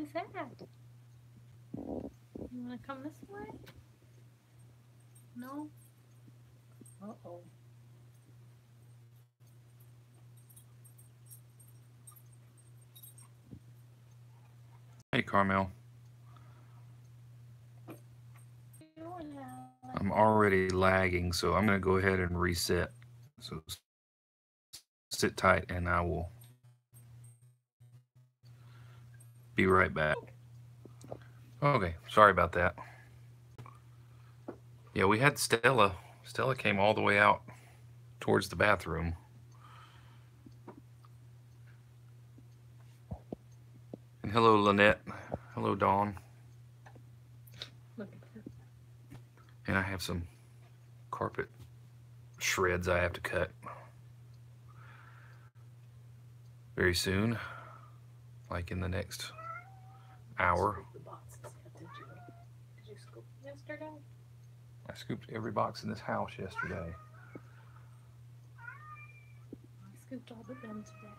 is that? You want to come this way? No? Uh-oh. Hey, Carmel. I'm already lagging, so I'm going to go ahead and reset. So sit tight and I will be right back. Okay, sorry about that. Yeah, we had Stella. Stella came all the way out towards the bathroom. And hello, Lynette. Hello, Dawn. Look at her. And I have some carpet shreds I have to cut very soon, like in the next hour. Did you scoop yesterday? I scooped every box in this house yesterday. I scooped all but them today.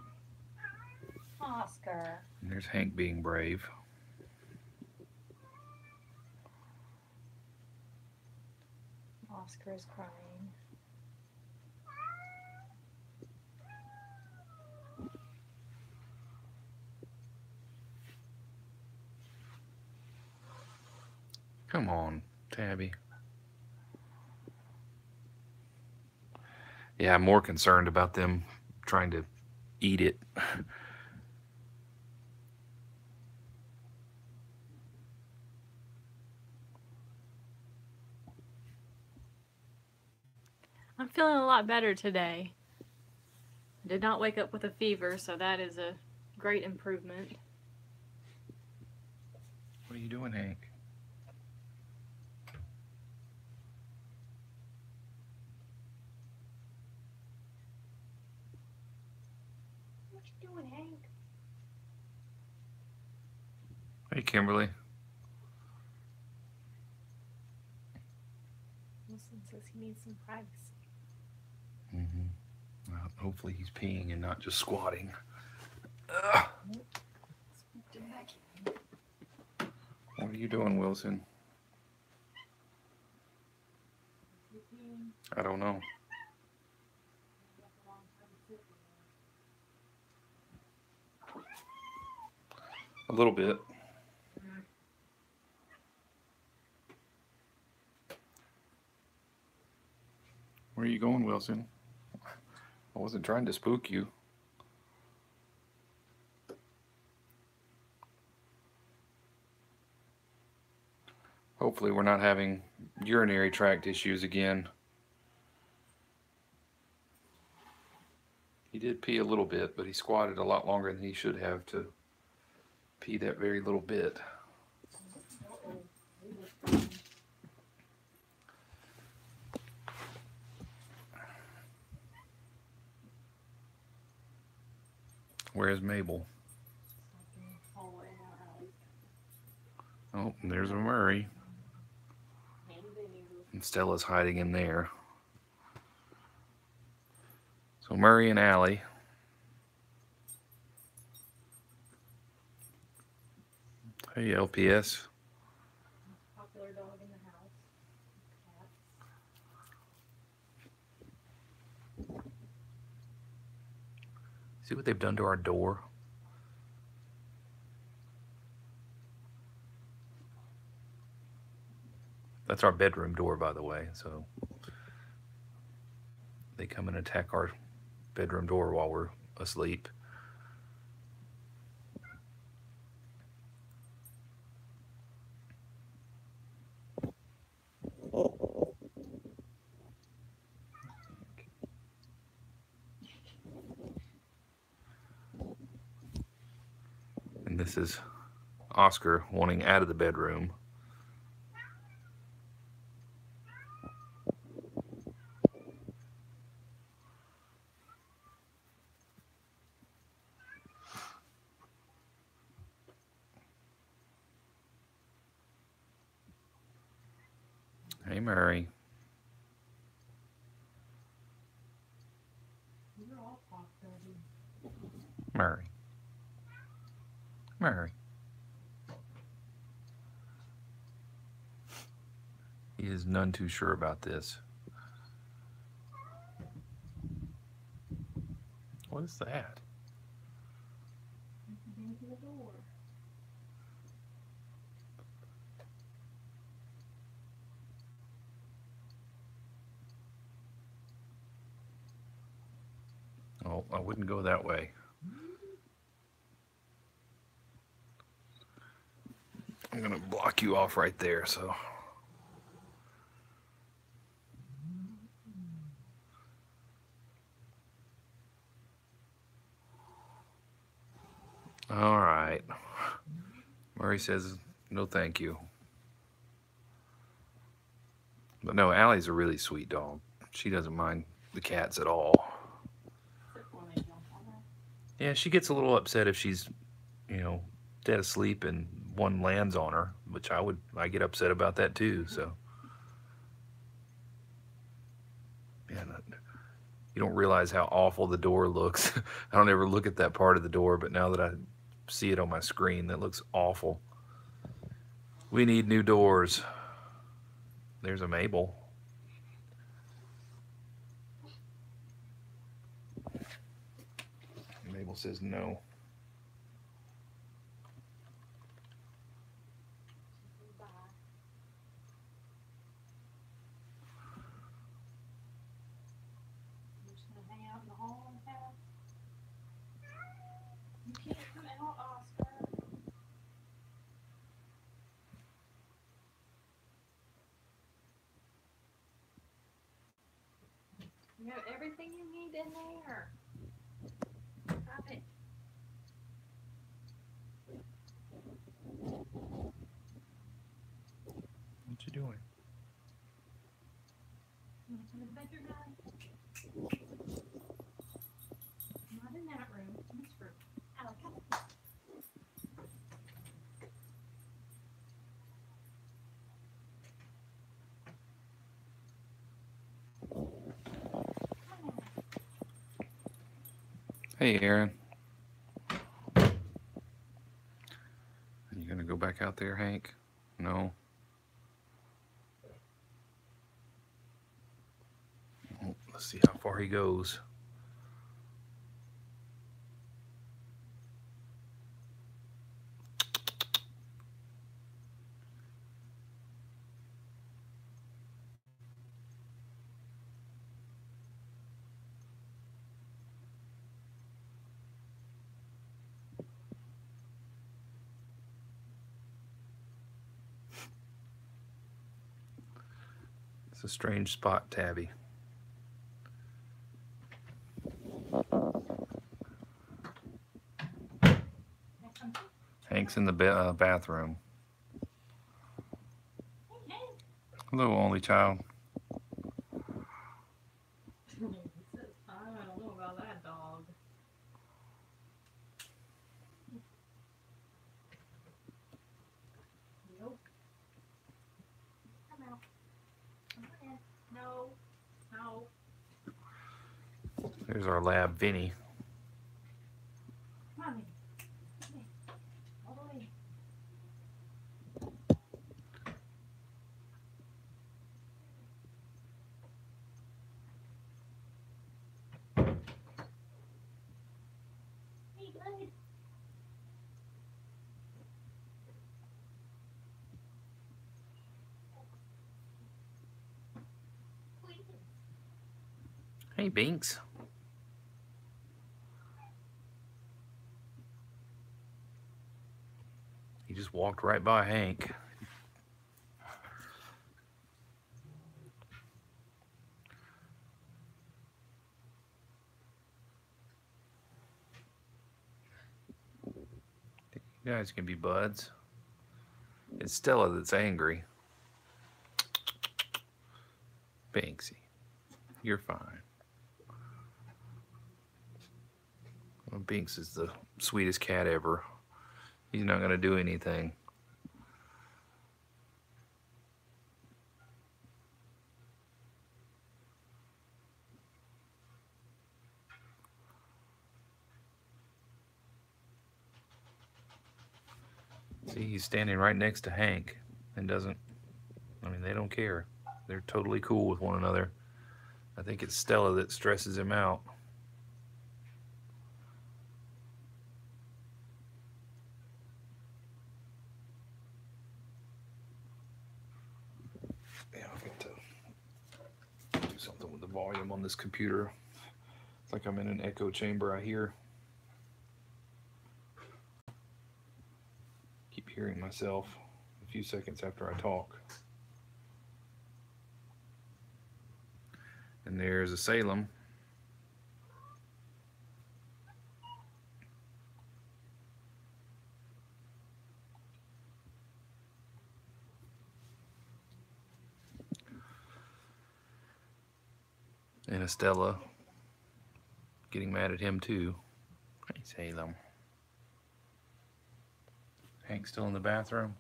Oscar. And there's Hank being brave. Oscar is crying. Come on, Tabby. Yeah, I'm more concerned about them trying to eat it. I'm feeling a lot better today. I did not wake up with a fever, so that is a great improvement. What are you doing, Hank? What you doing, Hank? Hey, Kimberly. Wilson says he needs some privacy. Well, hopefully he's peeing and not just squatting. What are you doing, Wilson? I don't know. A little bit. Where are you going, Wilson? I wasn't trying to spook you. Hopefully we're not having urinary tract issues again. He did pee a little bit, but he squatted a lot longer than he should have to pee that very little bit. Where's Mabel? Oh, and there's a Murray. And Stella's hiding in there. So Murray and Allie. Hey, LPS. Popular dog in the house. Cat. See what they've done to our door? That's our bedroom door, by the way, so they come and attack our bedroom door while we're asleep. And this is Oscar wanting out of the bedroom. Hey, Murray. Murray. Murray. He is none too sure about this. What is that? Into the door. Oh, I wouldn't go that way. I'm gonna block you off right there, so. All right. Murray says no thank you. But no, Allie's a really sweet dog. She doesn't mind the cats at all. Yeah, she gets a little upset if she's, you know, dead asleep and one lands on her, which I get upset about that too, so. Yeah, you don't realize how awful the door looks. I don't ever look at that part of the door, but now that I see it on my screen, that looks awful. We need new doors. There's a Mabel. Mabel says no. You have everything you need in there. Stop it. What you doing? You want to come in the bedroom, Daddy? Not in that room. In this room. Alec, come on. Hey, Aaron. You gonna go back out there, Hank? No? Let's see how far he goes. It's a strange spot, Tabby. Hank's in the bathroom. Hello, only child. I don't know about that dog. Nope. Come out. Come in. No. No. There's our lab, Vinny. Come on, Vinny. All the way. Hey, bud. Hey, Binks. He just walked right by Hank. You guys can be buds. It's Stella that's angry. Banksy, you're fine. Well, Binks is the sweetest cat ever. He's not going to do anything. See, he's standing right next to Hank and doesn't, I mean, they don't care. They're totally cool with one another. I think it's Stella that stresses him out. Yeah, I've got to do something with the volume on this computer. It's like I'm in an echo chamber, I hear. Keep hearing myself a few seconds after I talk. And there's a Salem. And a Stella. Getting mad at him too. Hey, Salem. Hank's still in the bathroom.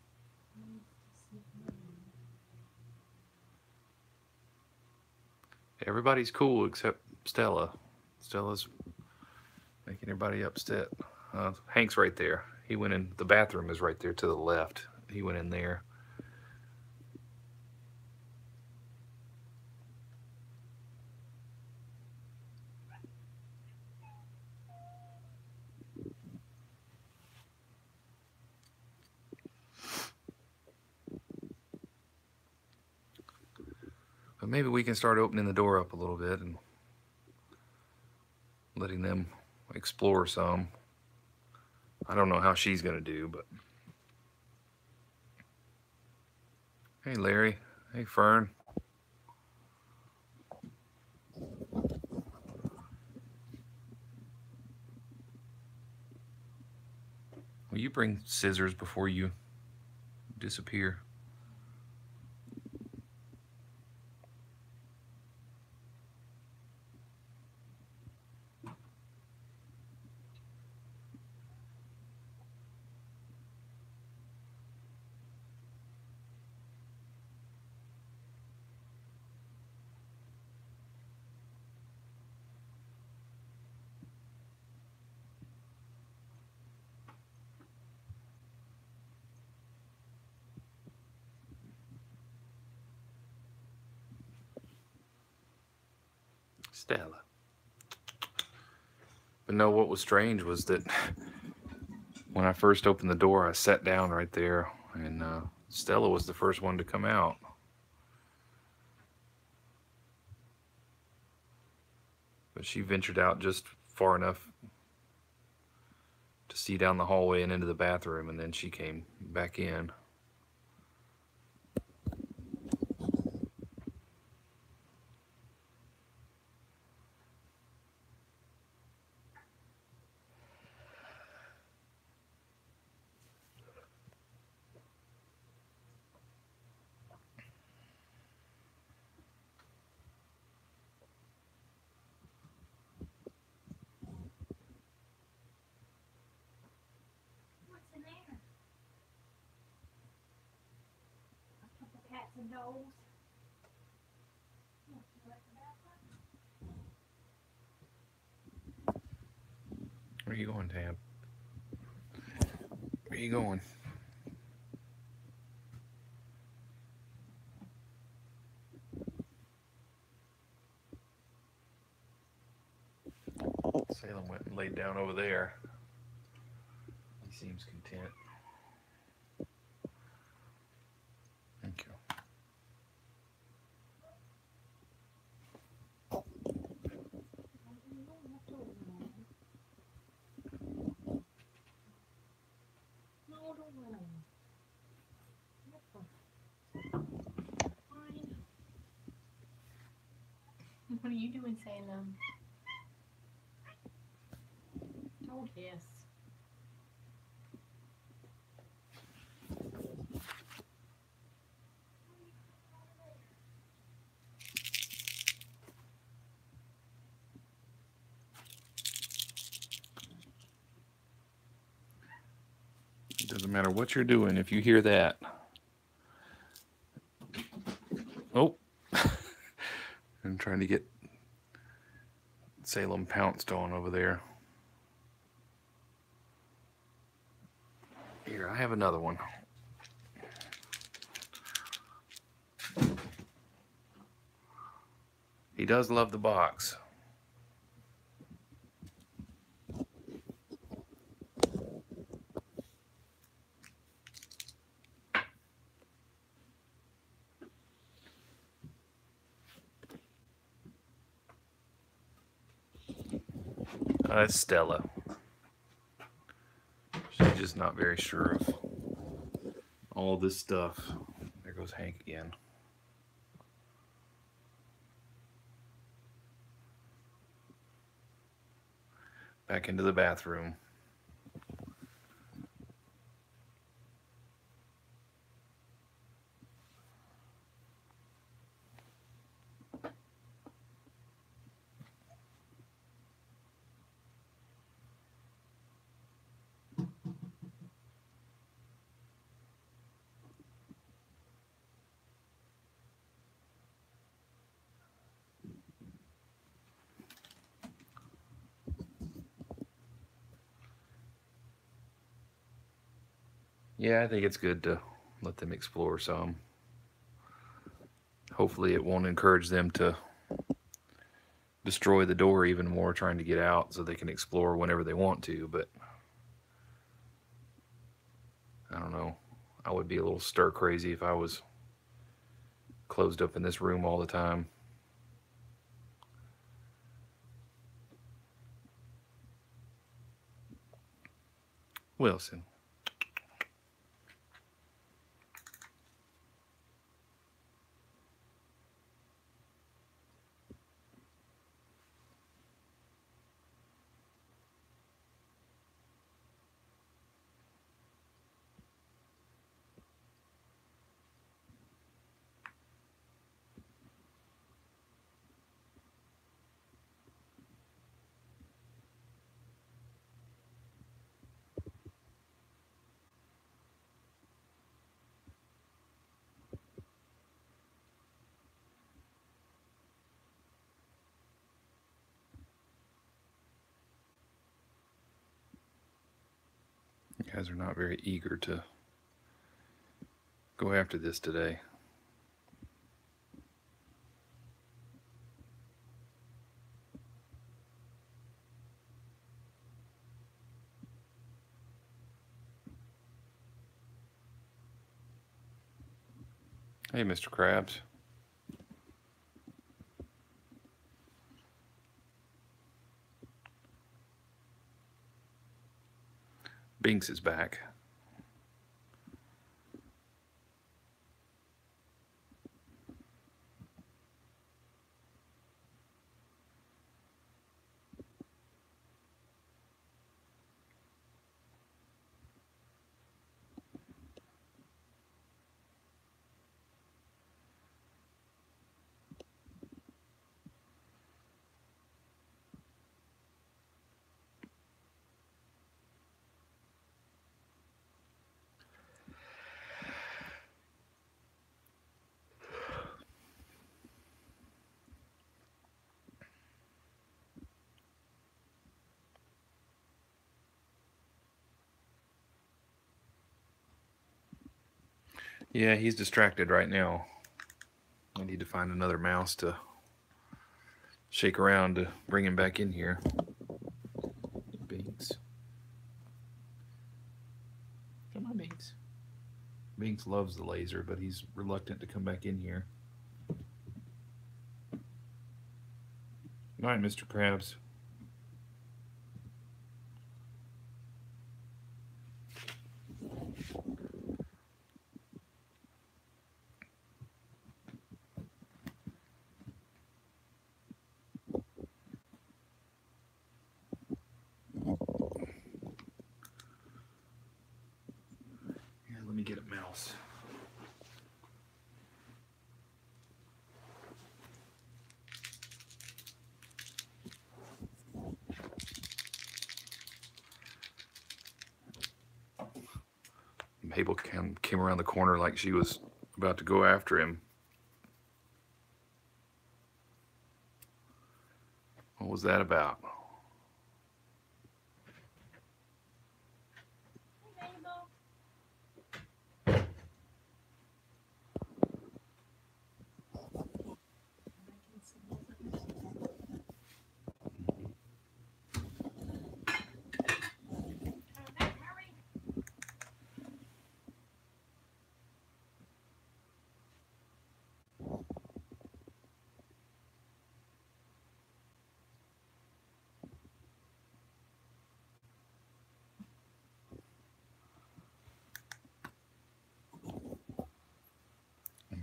Everybody's cool except Stella. Stella's making everybody upset. Hank's right there. He went in. The bathroom is right there to the left. He went in there. But maybe we can start opening the door up a little bit and letting them explore some. I don't know how she's gonna do, but hey, Larry. Hey, Fern. Will you bring scissors before you disappear? Stella. But no, what was strange was that when I first opened the door, I sat down right there, and Stella was the first one to come out. But she ventured out just far enough to see down the hallway and into the bathroom, and then she came back in. Where are you going, Tab? Where are you going? Salem went and laid down over there. He seems content. Thank you. What are you doing, Salem? Oh, yes. It doesn't matter what you're doing if you hear that. Oh. I'm trying to get Salem pounced on over there. Here, I have another one. He does love the box. That's Stella. She's just not very sure of all this stuff. There goes Hank again. Back into the bathroom. Yeah, I think it's good to let them explore some. Hopefully it won't encourage them to destroy the door even more trying to get out so they can explore whenever they want to, but I don't know. I would be a little stir crazy if I was closed up in this room all the time. Wilson. You guys are not very eager to go after this today. Hey, Mr. Krabs. Binks is back. Yeah, he's distracted right now. I need to find another mouse to shake around to bring him back in here. Binks. Come on, Binks. Binks loves the laser, but he's reluctant to come back in here. Good night, Mr. Krabs. Here, let me get a mouse. Mabel came around the corner like she was about to go after him. What was that about?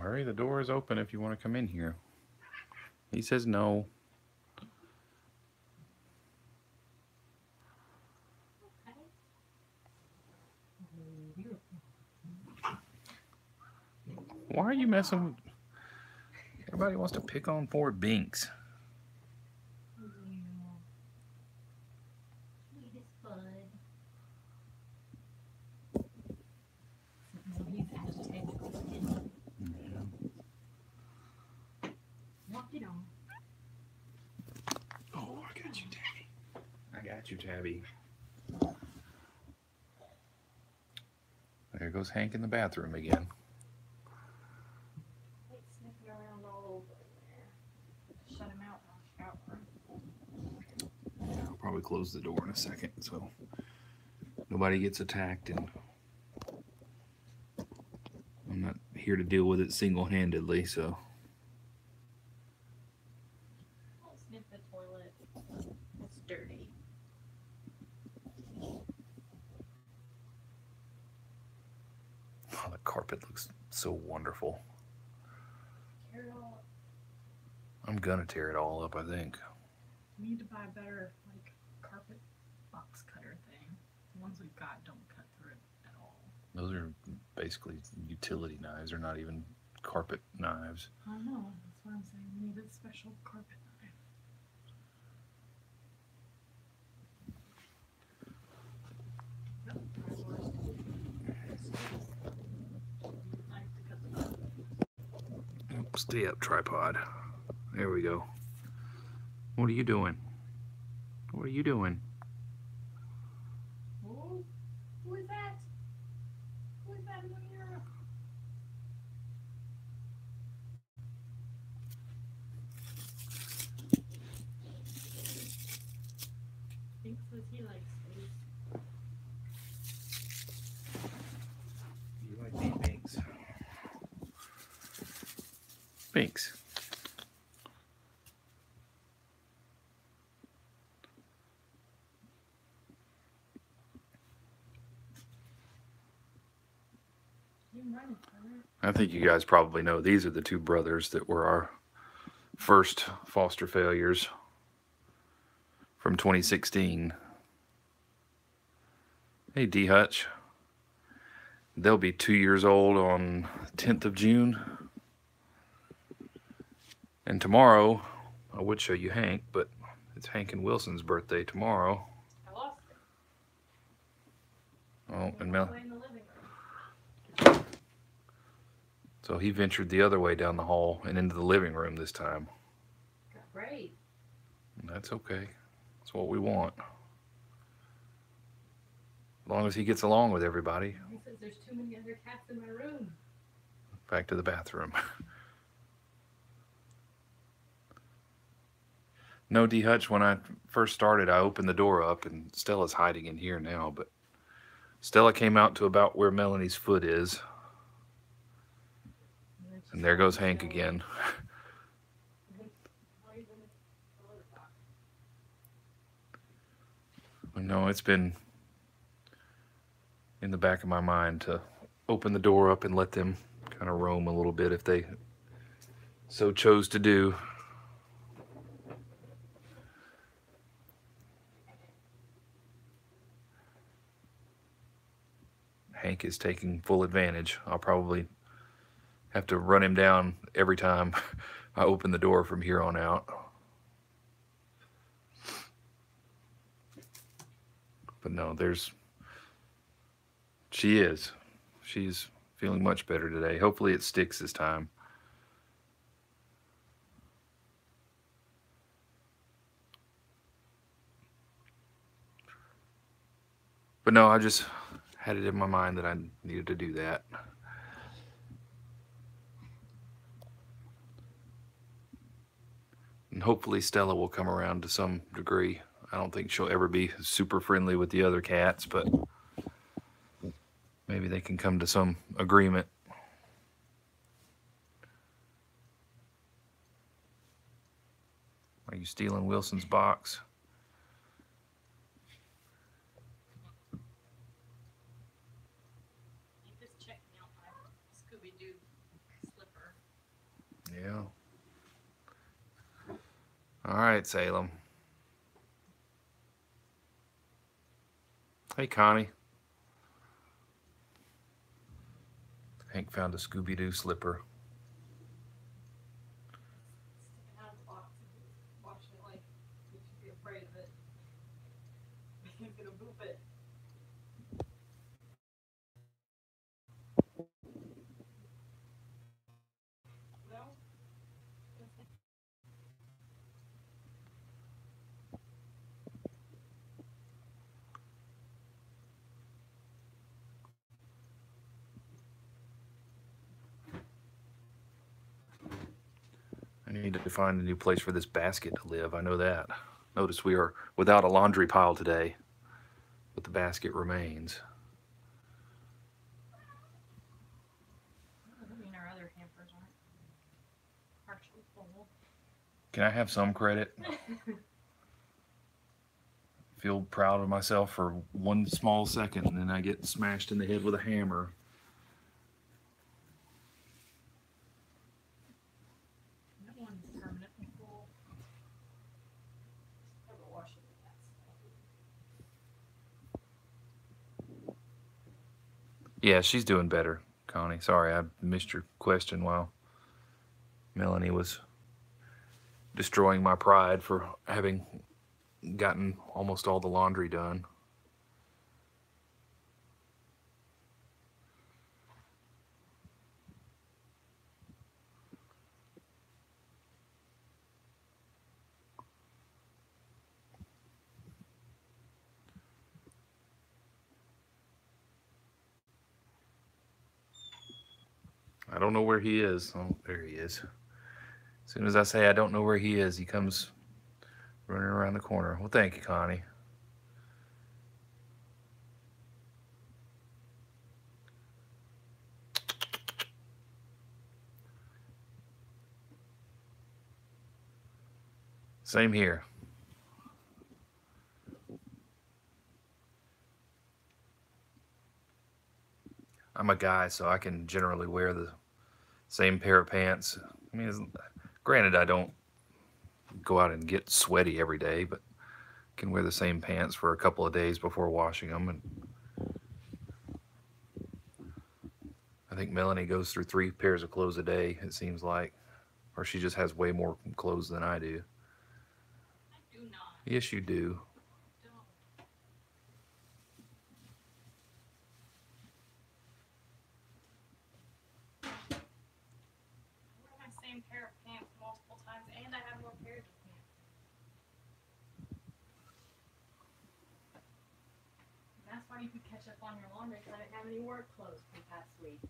Hurry, the door is open if you want to come in here. He says no. Why are you messing with... Everybody wants to pick on poor Binks. Oh, I got you, Tabby. I got you, Tabby. There goes Hank in the bathroom again. Sniffing around all over there. Shut him out in our shower. I'll probably close the door in a second so nobody gets attacked, and I'm not here to deal with it single-handedly, so. Don't sniff the toilet. It's dirty. Oh, the carpet looks so wonderful. Tear it all up. I'm gonna tear it all up, I think. We need to buy a better, like, carpet box cutter thing. The ones we've got don't cut through it at all. Those are basically utility knives. They're not even carpet knives. I know. That's what I'm saying. We need a special carpet knife. Stay up, tripod. There we go. What are you doing? What are you doing? Oh, who is that? Who is that in here? Think says he likes these. You like these Binks? Binks. I think you guys probably know these are the two brothers that were our first foster failures from 2016. Hey, D Hutch. They'll be 2 years old on 10th of June. And tomorrow, I would show you Hank, but it's Hank and Wilson's birthday tomorrow. I lost it. Oh, and Mel. In the living room. So he ventured the other way down the hall and into the living room this time. Great. And that's okay. That's what we want. As long as he gets along with everybody. He says there's too many other cats in my room. Back to the bathroom. No, D Hutch, when I first started, I opened the door up and Stella's hiding in here now, but Stella came out to about where Melanie's foot is. And there goes Hank again. No, it's been in the back of my mind to open the door up and let them kind of roam a little bit if they so chose to do. Hank is taking full advantage. I'll probably have to run him down every time I open the door from here on out. But no, she's feeling much better today. Hopefully it sticks this time. But no, I just had it in my mind that I needed to do that. And hopefully Stella will come around to some degree. I don't think she'll ever be super friendly with the other cats, but maybe they can come to some agreement. Are you stealing Wilson's box? You just checked me out my Scooby-Doo slipper. Yeah. All right, Salem. Hey, Connie. Hank found a Scooby-Doo slipper. Sticking out of the box and watching it like you should be afraid of it. He's gonna boop it. No? I need to find a new place for this basket to live. I know that. Notice we are without a laundry pile today, but the basket remains. Doesn't mean our other hampers aren't partially full. Can I have some credit? Feel proud of myself for one small second, and then I get smashed in the head with a hammer. That one's permanently full. Never wash it with that stuff. Yeah, she's doing better, Connie. Sorry, I missed your question while Melanie was destroying my pride for having gotten almost all the laundry done. I don't know where he is. Oh, there he is. As soon as I say I don't know where he is, he comes running around the corner. Well, thank you, Connie. Same here. I'm a guy, so I can generally wear the same pair of pants. I mean, granted, I don't go out and get sweaty every day, but can wear the same pants for a couple of days before washing them. And I think Melanie goes through 3 pairs of clothes a day, it seems like. Or she just has way more clothes than I do. I do not. Yes, you do. Same pair of pants multiple times, and I have more pairs of pants. And that's why you could catch up on your laundry, because I didn't have any work clothes for the past week.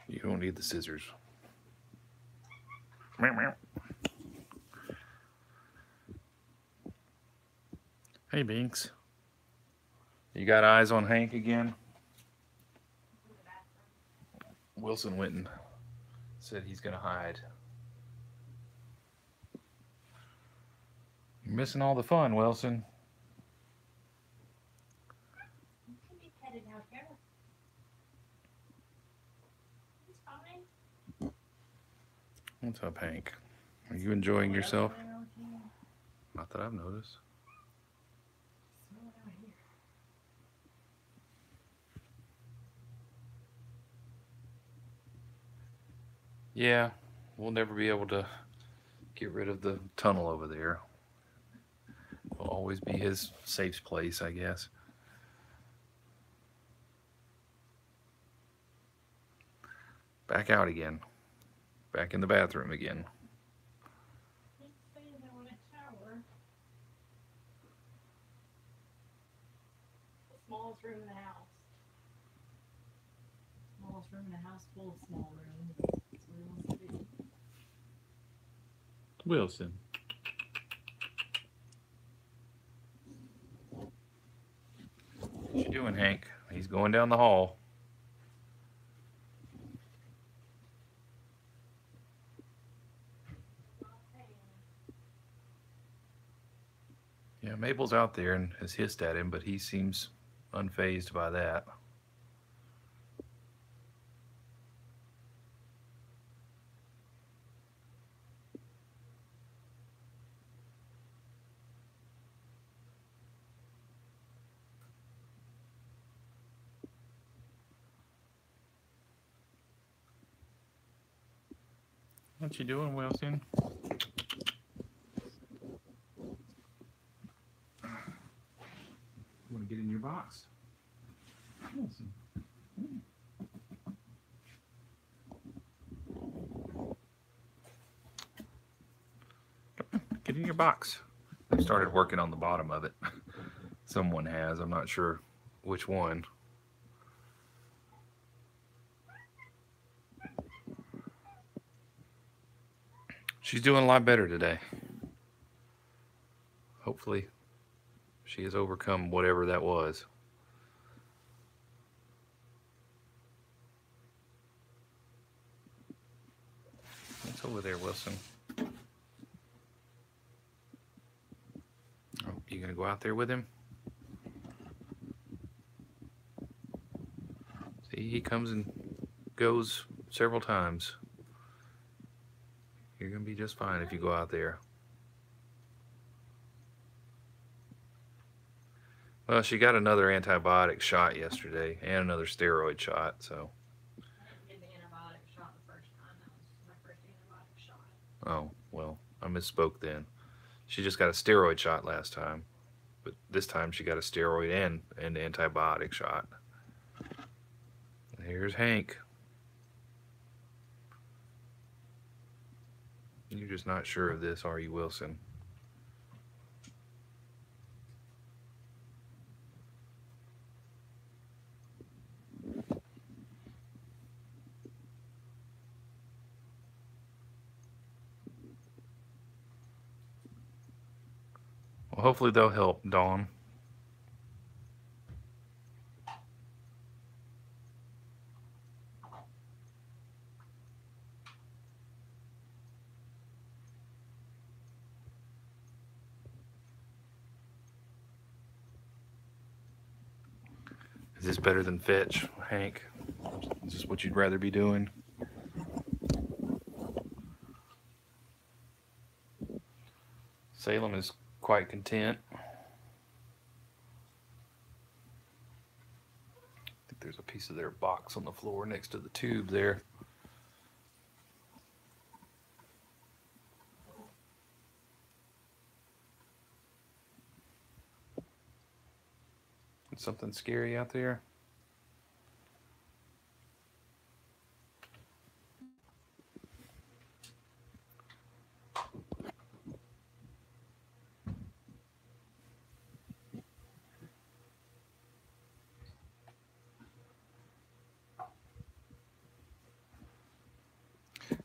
You don't need the scissors. Meow, meow. Hey, Binks. You got eyes on Hank again? Wilson went and said he's going to hide. You're missing all the fun, Wilson. You can be petted out here. It's fine. What's up, Hank? Are you enjoying yourself? Not that I've noticed. Yeah, we'll never be able to get rid of the tunnel over there. It'll always be his safe place, I guess. Back out again. Back in the bathroom again. Smallest room in the house. Smallest room in the house, full of small rooms. That's where he wants to be. Wilson. What you doing, Hank? He's going down the hall. Yeah, Mabel's out there and has hissed at him, but he seems unfazed by that. What you doing, Wilson? You want to get in your box? Wilson. Get in your box. They started working on the bottom of it. Someone has. I'm not sure which one. She's doing a lot better today. Hopefully, she has overcome whatever that was. What's over there, Wilson? Oh, you gonna go out there with him? See, he comes and goes several times. You're gonna be just fine if you go out there. Well, she got another antibiotic shot yesterday and another steroid shot, so. I didn't get the antibiotic shot the first time. That was my first antibiotic shot. Oh, well, I misspoke then. She just got a steroid shot last time, but this time she got a steroid and an antibiotic shot. Here's Hank. You're just not sure of this, are you, Wilson? Well, hopefully they'll help, Dawn. Is this better than fetch, Hank? Is this what you'd rather be doing? Salem is quite content. I think there's a piece of their box on the floor next to the tube there. Something scary out there?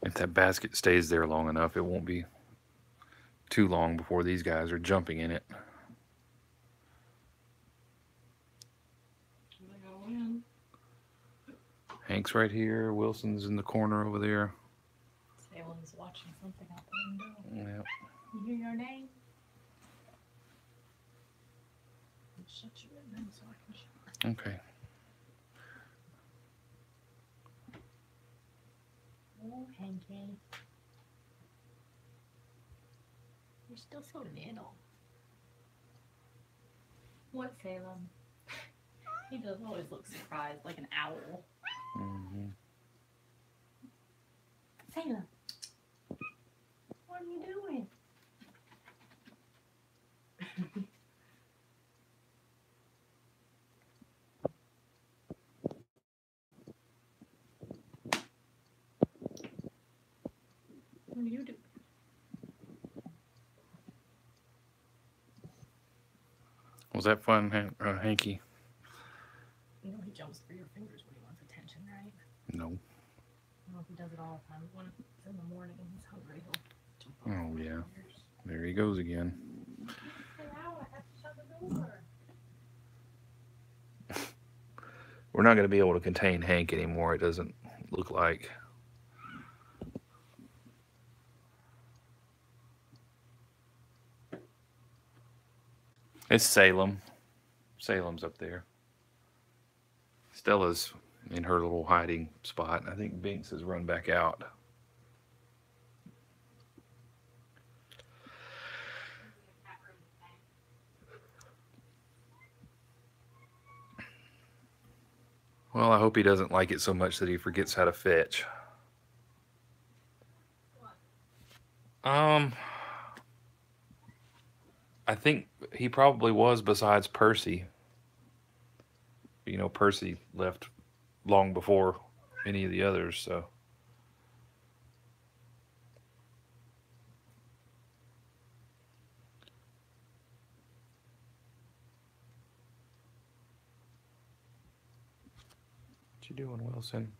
If that basket stays there long enough, it won't be too long before these guys are jumping in it. Hank's right here. Wilson's in the corner over there. Salem's watching something out the window. Yep. You hear your name? I'll shut you in then so I can shut. Okay. Oh, Hanky. You're still so little. What, Salem? He does always look surprised, like an owl. Mm-hmm. Salem, what are you doing? What are you doing? Was that fun, Hanky? You know he jumps through your fingers when he wants attention, right? No. I don't know if he does it all the time. When it's in the morning and he's hungry, he'll jump Oh, yeah. There he goes again. Hey, now I have to shut the door. We're not going to be able to contain Hank anymore, it doesn't look like. It's Salem. Salem's up there. Stella's in her little hiding spot. I think Binks has run back out. Well, I hope he doesn't like it so much that he forgets how to fetch. What? I think he probably was besides Percy. You know, Percy left long before any of the others, so. What you doing, Wilson?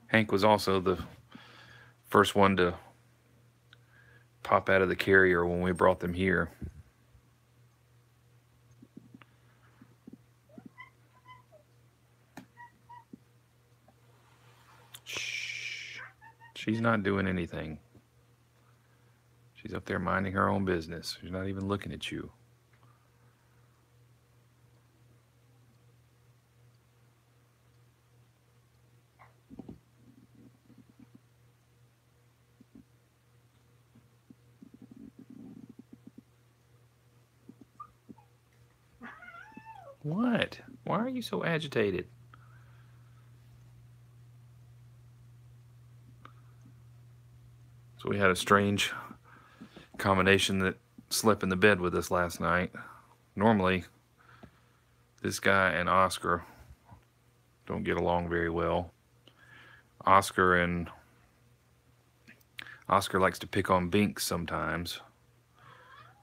Hank was also the first one to pop out of the carrier when we brought them here. Shh. She's not doing anything. She's up there minding her own business. She's not even looking at you. What? Why are you so agitated? So we had a strange combination that slept in the bed with us last night. Normally, this guy and Oscar don't get along very well. Oscar likes to pick on Binks sometimes.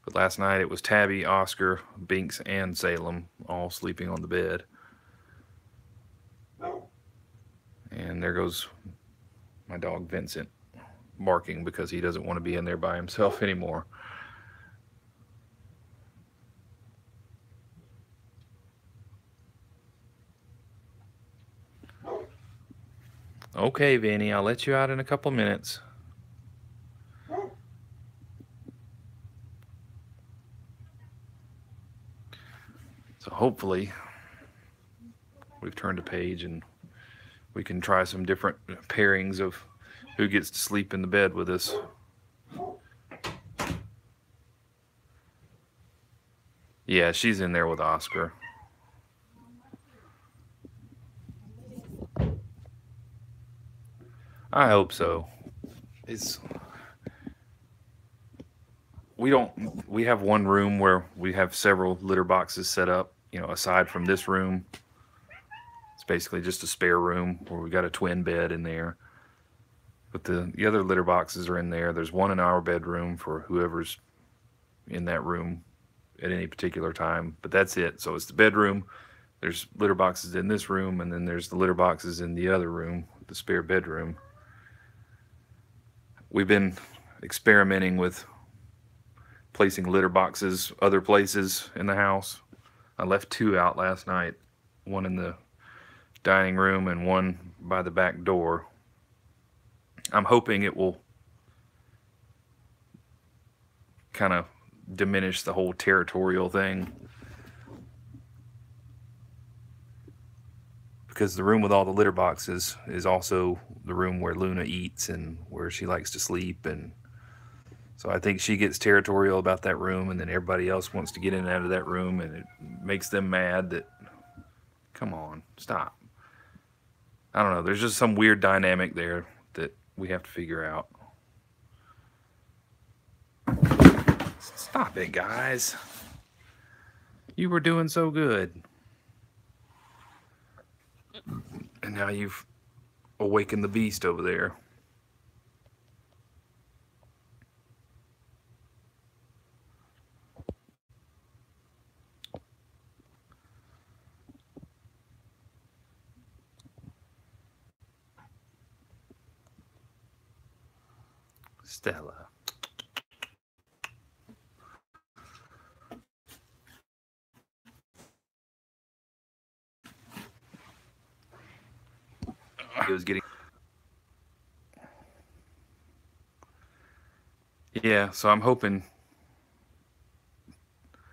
But last night it was Tabby, Oscar, Binks, and Salem all sleeping on the bed. And there goes my dog Vincent barking because he doesn't want to be in there by himself anymore. Okay, Vinny, I'll let you out in a couple minutes. So hopefully we've turned a page and we can try some different pairings of who gets to sleep in the bed with us. Yeah, she's in there with Oscar. I hope so. We have one room where we have several litter boxes set up, you know, aside from this room. It's basically just a spare room where we got a twin bed in there. But the other litter boxes are in there. There's one in our bedroom for whoever's in that room at any particular time. But that's it. So it's the bedroom. There's litter boxes in this room, and then there's the litter boxes in the other room, the spare bedroom. We've been experimenting with placing litter boxes other places in the house. I left 2 out last night, one in the dining room and one by the back door. I'm hoping it will kind of diminish the whole territorial thing, because the room with all the litter boxes is also the room where Luna eats and where she likes to sleep, and so I think she gets territorial about that room, and then everybody else wants to get in and out of that room, and it makes them mad that, come on, stop. I don't know, there's just some weird dynamic there that we have to figure out. Stop it, guys. You were doing so good. And now you've awakened the beast over there. Stella. He was getting... Yeah, so I'm hoping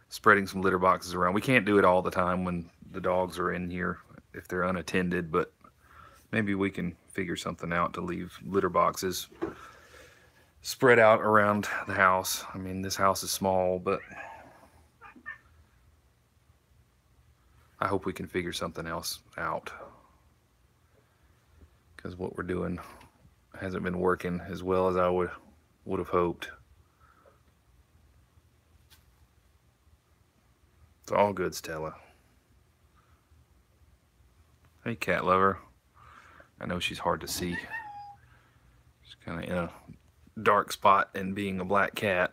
spreading some litter boxes around. We can't do it all the time when the dogs are in here if they're unattended, but maybe we can figure something out to leave litter boxes spread out around the house. I mean, this house is small, but I hope we can figure something else out. because what we're doing hasn't been working as well as I would have hoped. It's all good, Stella. Hey, cat lover. I know she's hard to see. She's kind of in a dark spot and being a black cat.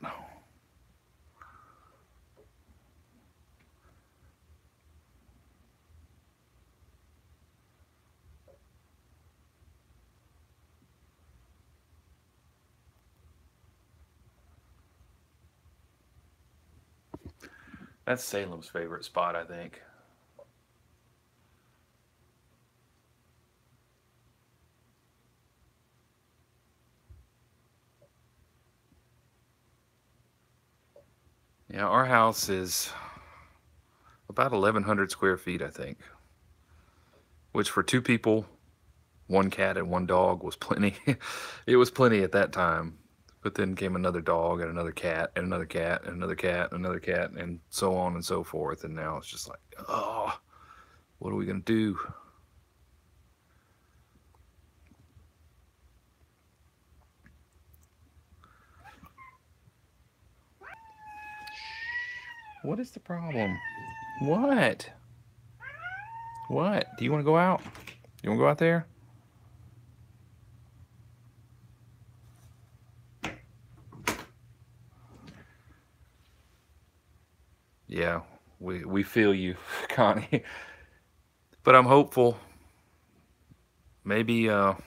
That's Salem's favorite spot, I think. Yeah, our house is about 1,100 square feet, I think. Which for 2 people, 1 cat and 1 dog was plenty. It was plenty at that time. But then came another dog and another cat and another cat and another cat and another cat and so on and so forth. And now it's just like, oh, what are we going to do? What is the problem? What? What? Do you want to go out? You want to go out there? Yeah, we feel you, Connie. But I'm hopeful. Maybe, sorry,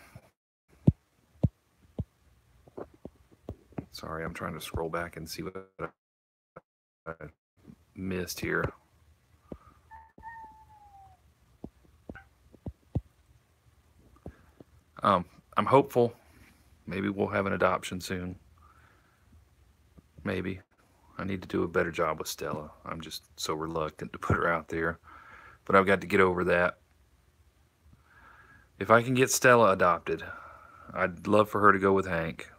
I'm trying to scroll back and see what I missed here. I'm hopeful. Maybe we'll have an adoption soon. Maybe. I need to do a better job with Stella. I'm just so reluctant to put her out there. But I've got to get over that. If I can get Stella adopted, I'd love for her to go with Hank.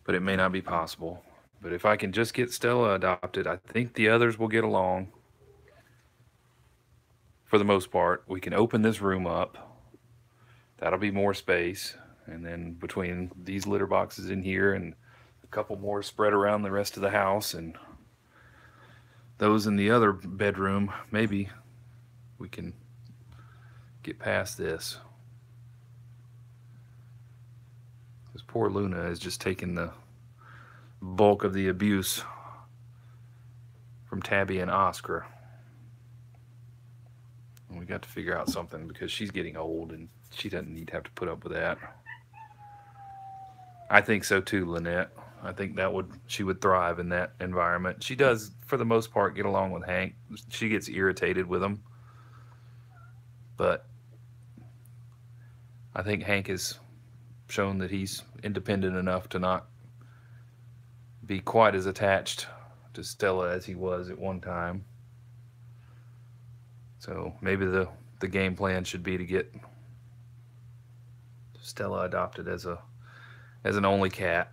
But it may not be possible. But if I can just get Stella adopted, I think the others will get along. For the most part, we can open this room up. That'll be more space. And then between these litter boxes in here and a couple more spread around the rest of the house and those in the other bedroom, maybe we can get past this. This poor Luna is just taking the bulk of the abuse from Tabby and Oscar. And we got to figure out something because she's getting old and she doesn't need to have to put up with that. I think so too, Lynette. I think she would thrive in that environment. She does, for the most part, get along with Hank. She gets irritated with him. But I think Hank has shown that he's independent enough to not be quite as attached to Stella as he was at one time. So maybe the game plan should be to get Stella adopted as an only cat.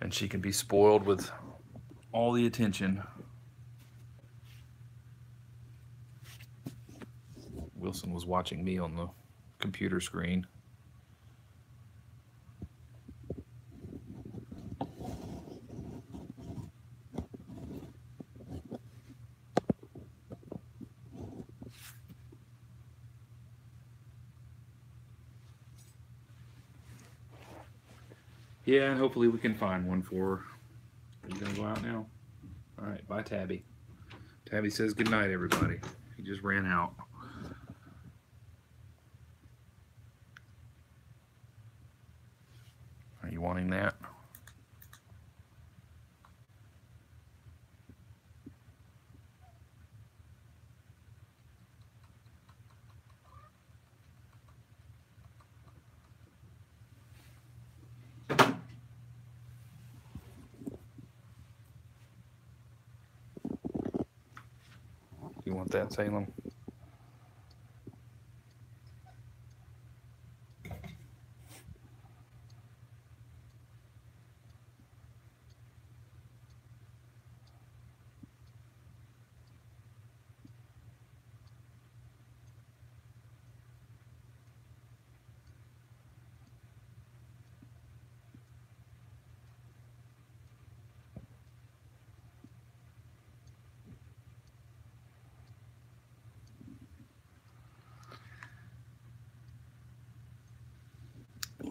And she can be spoiled with all the attention. Wilson was watching me on the computer screen. Yeah, and hopefully we can find one for her. Are you gonna go out now? All right, bye, Tabby. Tabby says good night, everybody. He just ran out. Are you wanting that? You want that, Salem?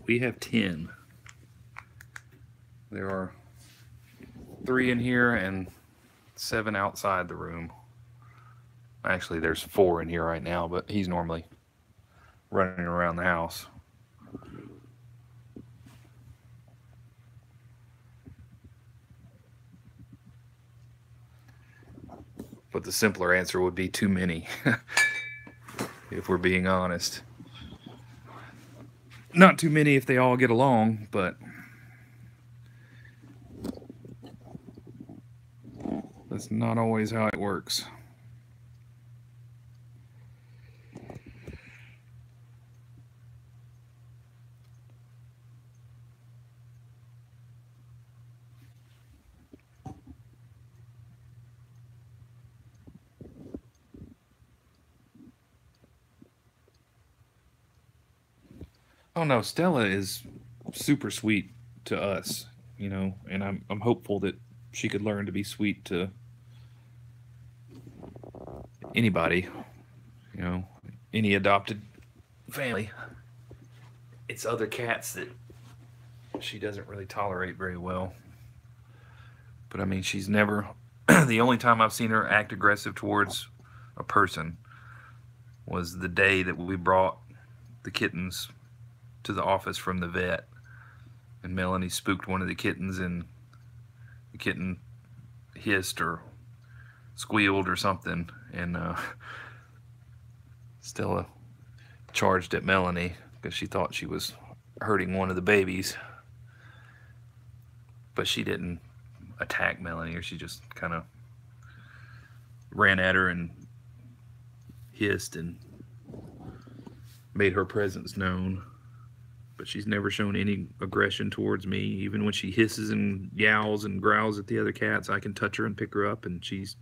we have 10. There are 3 in here and 7 outside the room. Actually, there's 4 in here right now, but he's normally running around the house. But the simpler answer would be too many, if we're being honest. Not too many if they all get along, but that's not always how it works. Oh no, Stella is super sweet to us, you know, and I'm hopeful that she could learn to be sweet to anybody, you know, any adopted family. It's other cats that she doesn't really tolerate very well. But I mean, she's never, the only time I've seen her act aggressive towards a person was the day that we brought the kittens to the office from the vet, and Melanie spooked one of the kittens, and the kitten hissed or squealed or something, and Stella charged at Melanie because she thought she was hurting one of the babies, but she didn't attack Melanie, or she just kind of ran at her and hissed and made her presence known. But she's never shown any aggression towards me. Even when she hisses and yowls and growls at the other cats, I can touch her and pick her up, and she's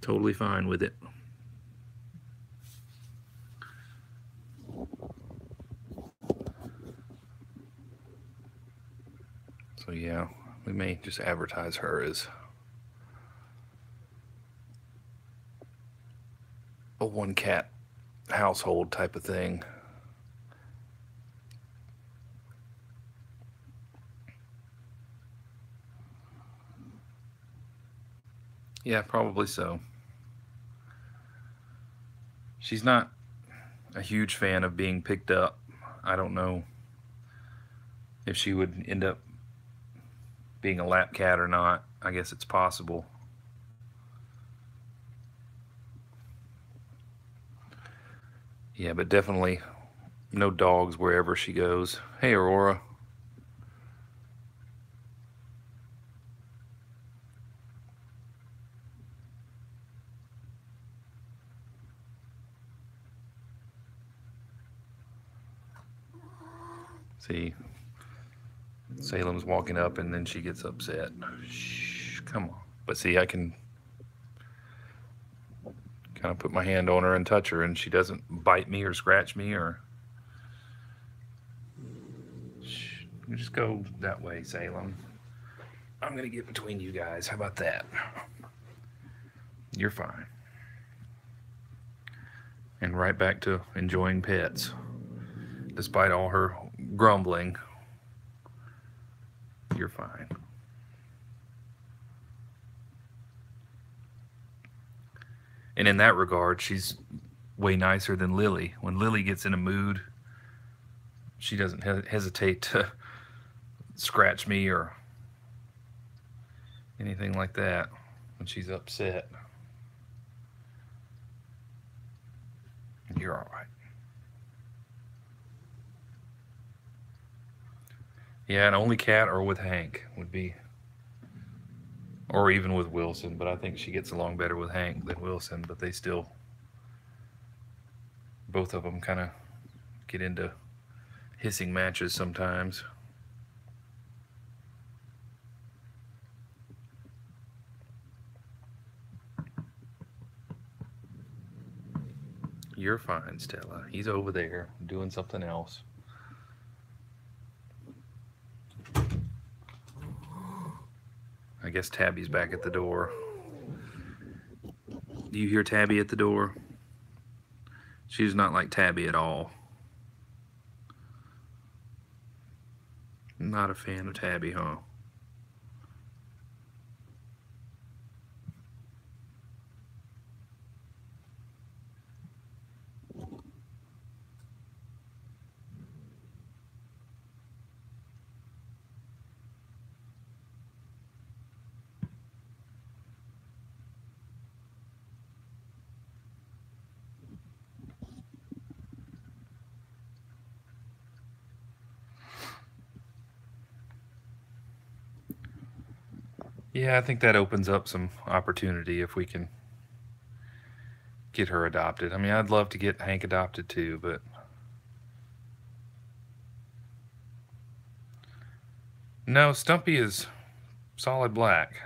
totally fine with it. So yeah, we may just advertise her as a one-cat household type of thing. Yeah, probably so. She's not a huge fan of being picked up. I don't know if she would end up being a lap cat or not. I guess it's possible. Yeah, but definitely no dogs wherever she goes. Hey, Aurora. See, Salem's walking up and then she gets upset. Shh, come on. But see, I can kind of put my hand on her and touch her, and she doesn't bite me or scratch me or... Shh, you just go that way, Salem. I'm going to get between you guys. How about that? You're fine. And right back to enjoying pets. Despite all her grumbling, you're fine. And in that regard, she's way nicer than Lily. When Lily gets in a mood, she doesn't hesitate to scratch me or anything like that when she's upset. You're all right. Yeah, an only cat or with Hank would be, or even with Wilson, but I think she gets along better with Hank than Wilson, but they still, both of them kind of get into hissing matches sometimes. You're fine, Stella. He's over there doing something else. I guess Tabby's back at the door. Do you hear Tabby at the door? She's not like Tabby at all. Not a fan of Tabby, huh? Yeah, I think that opens up some opportunity if we can get her adopted. I mean, I'd love to get Hank adopted too, but no, Stumpy is solid black.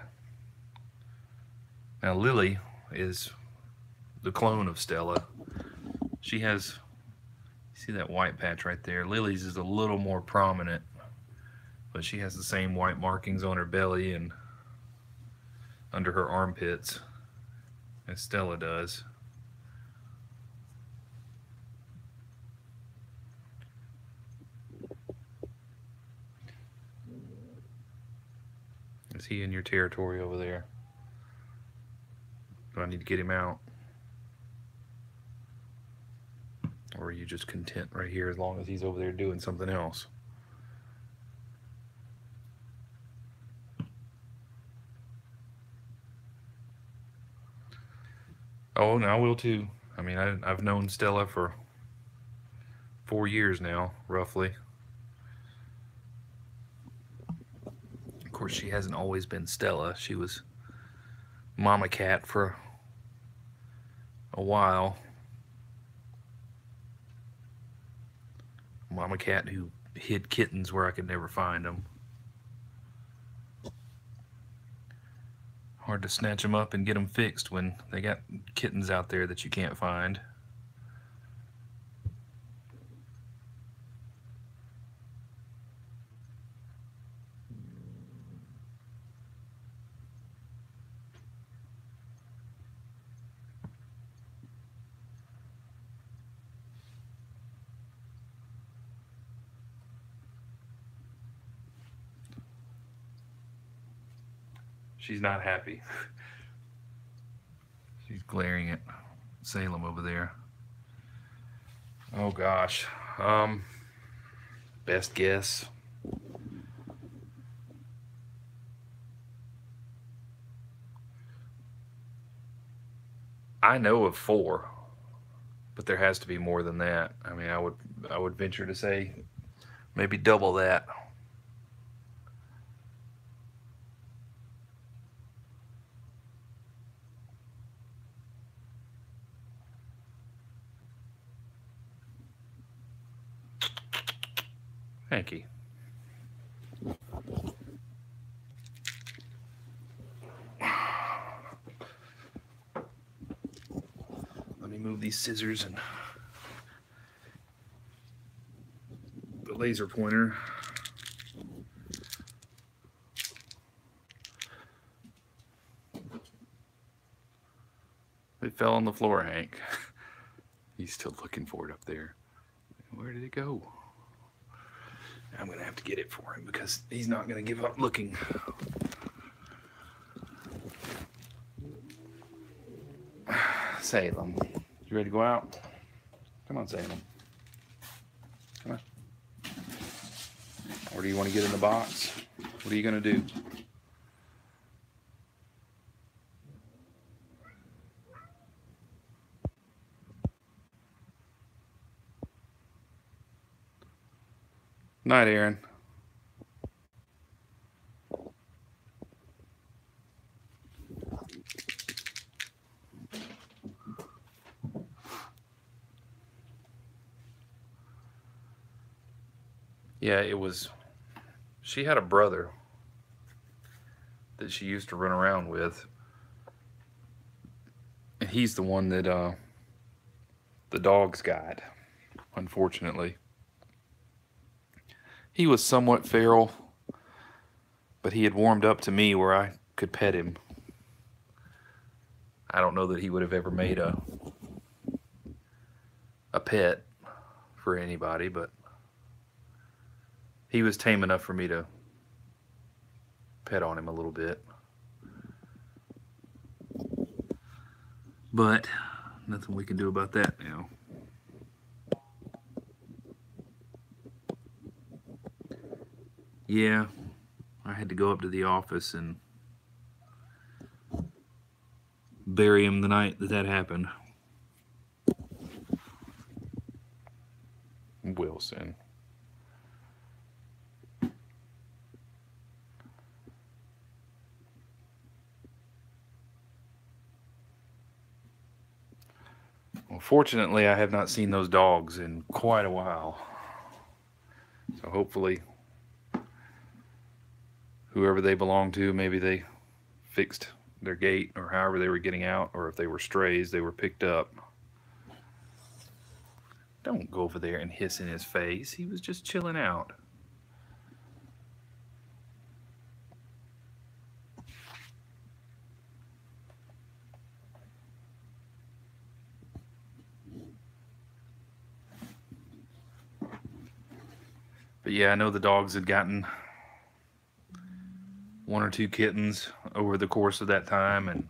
Now Lily is the clone of Stella. She has, see that white patch right there? Lily's is a little more prominent, but she has the same white markings on her belly and under her armpits as Stella does. Is he in your territory over there? Do I need to get him out? Or are you just content right here as long as he's over there doing something else? Oh, and I will too. I mean, I've known Stella for 4 years now, roughly. Of course, she hasn't always been Stella. She was Mama Cat for a while. Mama Cat who hid kittens where I could never find them. Hard to snatch them up and get them fixed when they got kittens out there that you can't find. She's not happy. She's glaring at Salem over there. Oh gosh. Best guess. I know of 4, but there has to be more than that. I mean, I would venture to say maybe double that. Hanky. Let me move these scissors and the laser pointer. It fell on the floor, Hank. He's still looking for it up there. Where did it go? I'm going to have to get it for him because he's not going to give up looking. Salem, you ready to go out? Come on, Salem. Come on. Or do you want to get in the box? What are you going to do? Night, Aaron. Yeah, it was, she had a brother that she used to run around with. And he's the one that the dogs got, unfortunately. He was somewhat feral, but he had warmed up to me where I could pet him. I don't know that he would have ever made a pet for anybody, but he was tame enough for me to pet on him a little bit. But nothing we can do about that now. Yeah, I had to go up to the office and bury him the night that happened. Wilson. Well, fortunately, I have not seen those dogs in quite a while. So hopefully, whoever they belong to, maybe they fixed their gate or however they were getting out, or if they were strays, they were picked up. Don't go over there and hiss in his face. He was just chilling out. But yeah, I know the dogs had gotten 1 or 2 kittens over the course of that time, and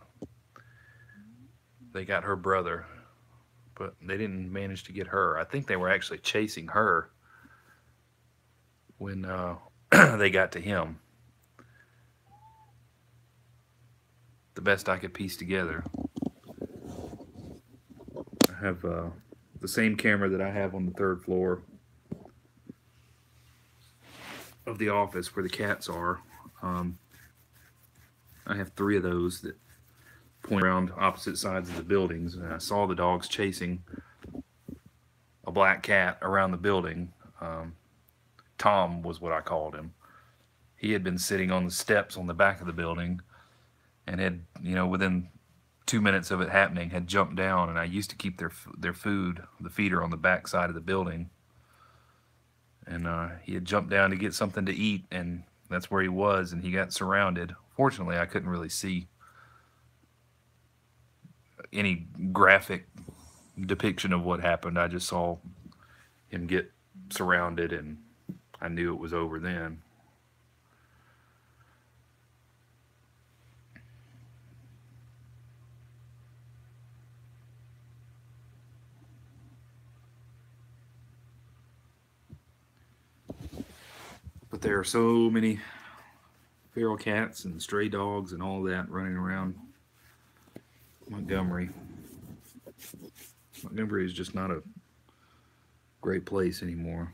they got her brother, but they didn't manage to get her. I think they were actually chasing her when they got to him. The best I could piece together. I have the same camera that I have on the 3rd floor of the office where the cats are. I have 3 of those that point around opposite sides of the buildings, and I saw the dogs chasing a black cat around the building. Tom was what I called him. He had been sitting on the steps on the back of the building and had, you know, within 2 minutes of it happening, had jumped down, and I used to keep their food, the feeder, on the back side of the building. And he had jumped down to get something to eat, and that's where he was, and he got surrounded. Fortunately, I couldn't really see any graphic depiction of what happened. I just saw him get surrounded, and I knew it was over then. But there are so many feral cats and stray dogs and all that running around Montgomery. Montgomery is just not a great place anymore.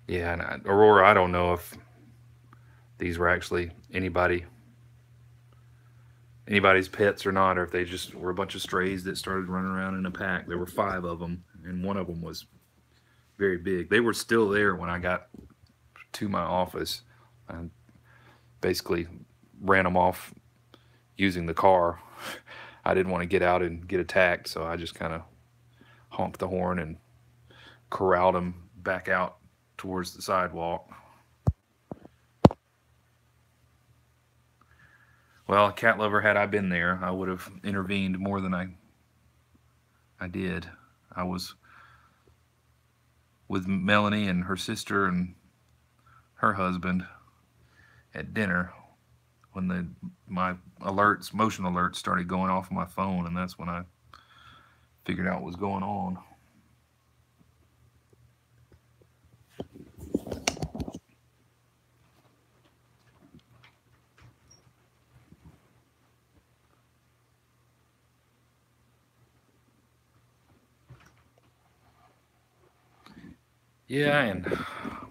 Yeah, and Aurora, I don't know if these were actually anybody's pets or not, or if they just were a bunch of strays that started running around in a pack. There were 5 of them, and one of them was very big. They were still there when I got to my office. I basically ran them off using the car. I didn't want to get out and get attacked, so I just kind of honked the horn and corralled them back out towards the sidewalk. Well, cat lover, had I been there, I would have intervened more than I did. I was with Melanie and her sister and her husband at dinner when my alerts, motion alerts, started going off on my phone, and that's when I figured out what was going on. Yeah, and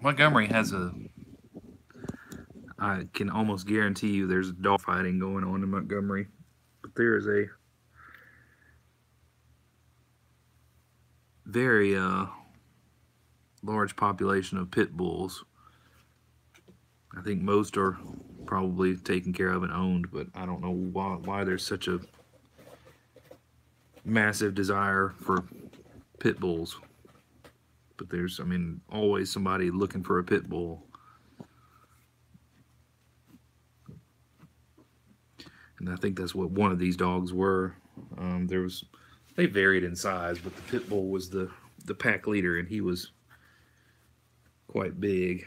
Montgomery has I can almost guarantee you there's dog fighting going on in Montgomery. But there is a very large population of pit bulls. I think most are probably taken care of and owned, but I don't know why there's such a massive desire for pit bulls. But there's, I mean, always somebody looking for a pit bull. And I think that's what one of these dogs were. They varied in size, but the pit bull was the pack leader, and he was quite big.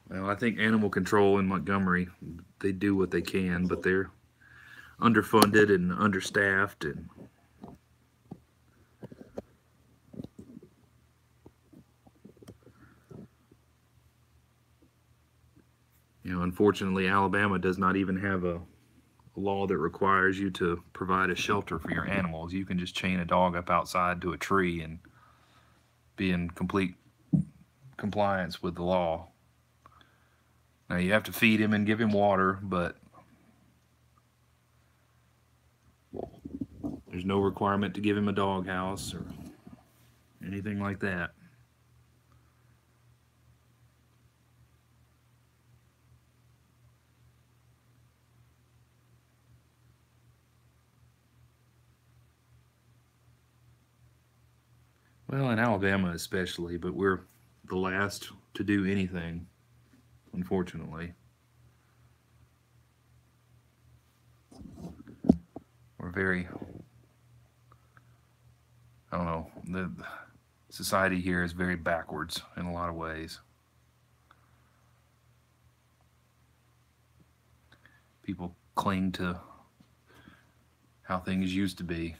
Well, I think animal control in Montgomery, they do what they can, but they're underfunded and understaffed, and unfortunately, Alabama does not even have a law that requires you to provide a shelter for your animals. You can just chain a dog up outside to a tree and be in complete compliance with the law. Now, you have to feed him and give him water, but there's no requirement to give him a dog house or anything like that. Well, in Alabama especially, but we're the last to do anything, unfortunately. We're very, I don't know, the society here is very backwards in a lot of ways. People cling to how things used to be.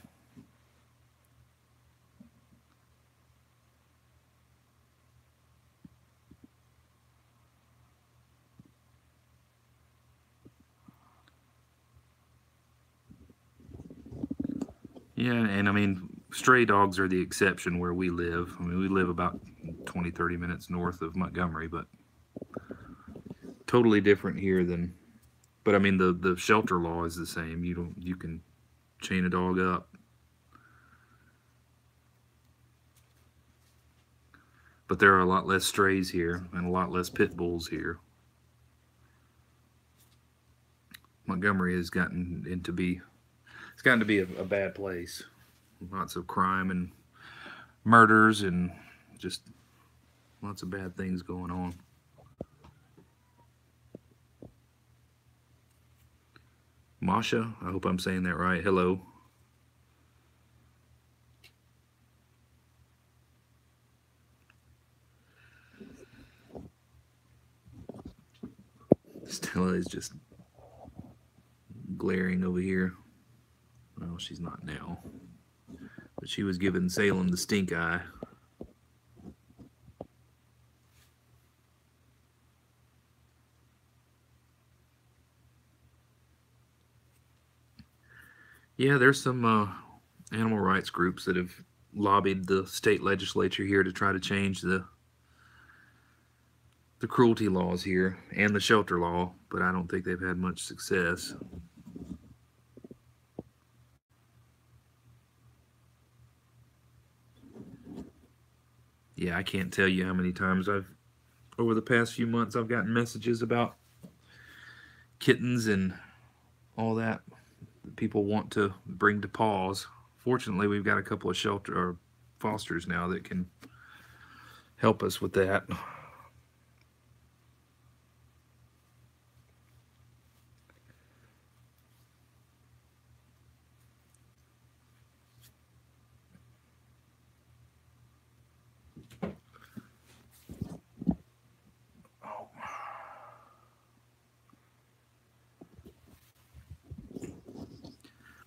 Yeah, and I mean, stray dogs are the exception where we live. I mean, we live about 20, 30 minutes north of Montgomery, but totally different here than, but I mean, the shelter law is the same. You can chain a dog up. But there are a lot less strays here and a lot less pit bulls here. Montgomery has gotten to be a bad place. Lots of crime and murders and just lots of bad things going on. Masha, I hope I'm saying that right. Hello. Stella is just glaring over here. Well, she's not now. But she was giving Salem the stink eye. Yeah, there's some animal rights groups that have lobbied the state legislature here to try to change the cruelty laws here and the shelter law, but I don't think they've had much success. Yeah, I can't tell you how many times over the past few months, I've gotten messages about kittens and all that people want to bring to paws. Fortunately, we've got a couple of shelter or fosters now that can help us with that.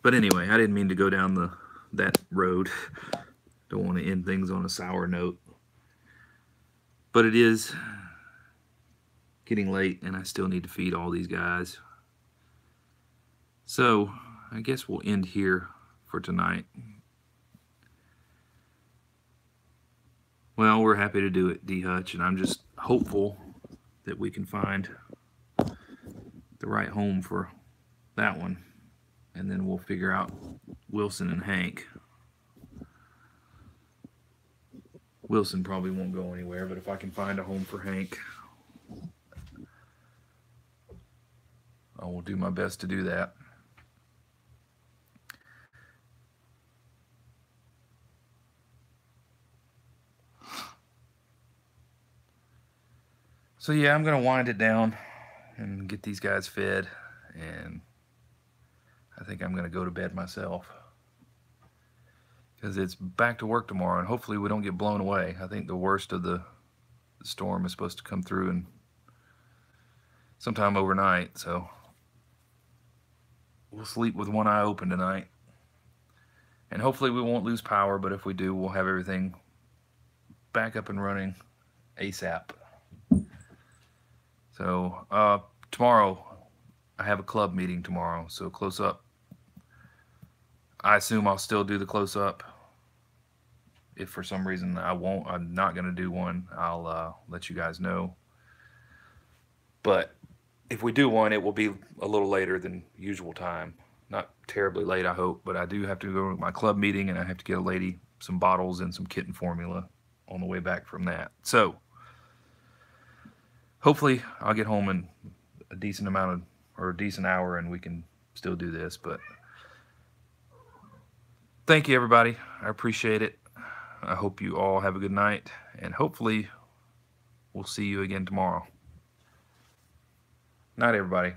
But anyway, I didn't mean to go down that road. Don't want to end things on a sour note. But it is getting late, and I still need to feed all these guys. So I guess we'll end here for tonight. Well, we're happy to do it, D. Hutch, and I'm just hopeful that we can find the right home for that one. And then we'll figure out Wilson and Hank. Wilson probably won't go anywhere, but if I can find a home for Hank, I will do my best to do that. So yeah, I'm gonna wind it down and get these guys fed, and I think I'm gonna go to bed myself because it's back to work tomorrow, and hopefully we don't get blown away. I think the worst of the storm is supposed to come through and sometime overnight, so we'll sleep with one eye open tonight. And hopefully we won't lose power, but if we do, we'll have everything back up and running ASAP. So tomorrow, I have a club meeting tomorrow, so close up. I assume I'll still do the close up. If for some reason I'm not going to do one, I'll let you guys know. But if we do one, it will be a little later than usual time. Not terribly late, I hope, but I do have to go to my club meeting, and I have to get a lady some bottles and some kitten formula on the way back from that. So hopefully I'll get home in a decent hour, and we can still do this. But thank you, everybody. I appreciate it. I hope you all have a good night, and hopefully we'll see you again tomorrow. Night, everybody.